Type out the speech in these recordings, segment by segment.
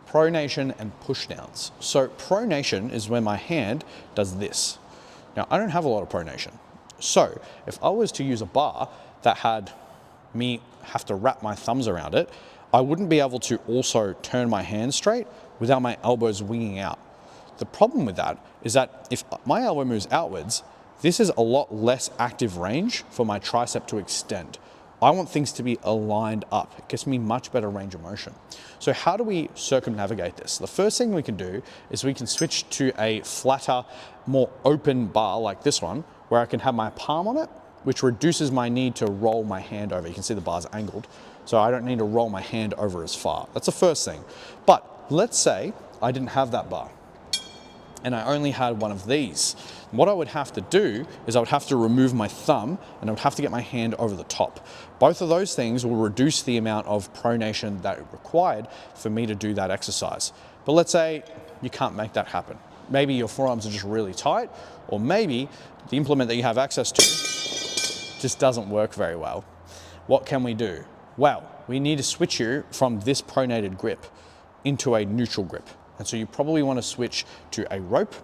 Pronation and pushdowns. So pronation is when my hand does this. Now I don't have a lot of pronation. So if I was to use a bar that had me have to wrap my thumbs around it, I wouldn't be able to also turn my hand straight without my elbows winging out. The problem with that is that if my elbow moves outwards, this is a lot less active range for my tricep to extend. I want things to be aligned up. It gives me much better range of motion. So how do we circumnavigate this? The first thing we can do is we can switch to a flatter, more open bar like this one, where I can have my palm on it, which reduces my need to roll my hand over. You can see the bar's angled, so I don't need to roll my hand over as far. That's the first thing. But let's say I didn't have that bar and I only had one of these. What I would have to do is I would have to remove my thumb and I would have to get my hand over the top. Both of those things will reduce the amount of pronation that required for me to do that exercise. But let's say you can't make that happen. Maybe your forearms are just really tight, or maybe the implement that you have access to just doesn't work very well. What can we do? Well, we need to switch you from this pronated grip into a neutral grip. And so you probably want to switch to a rope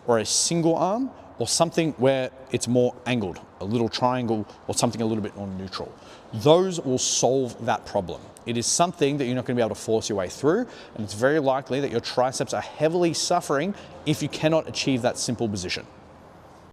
or a single arm or something where it's more angled, a little triangle or something a little bit more neutral. Those will solve that problem. It is something that you're not going to be able to force your way through, and it's very likely that your triceps are heavily suffering if you cannot achieve that simple position.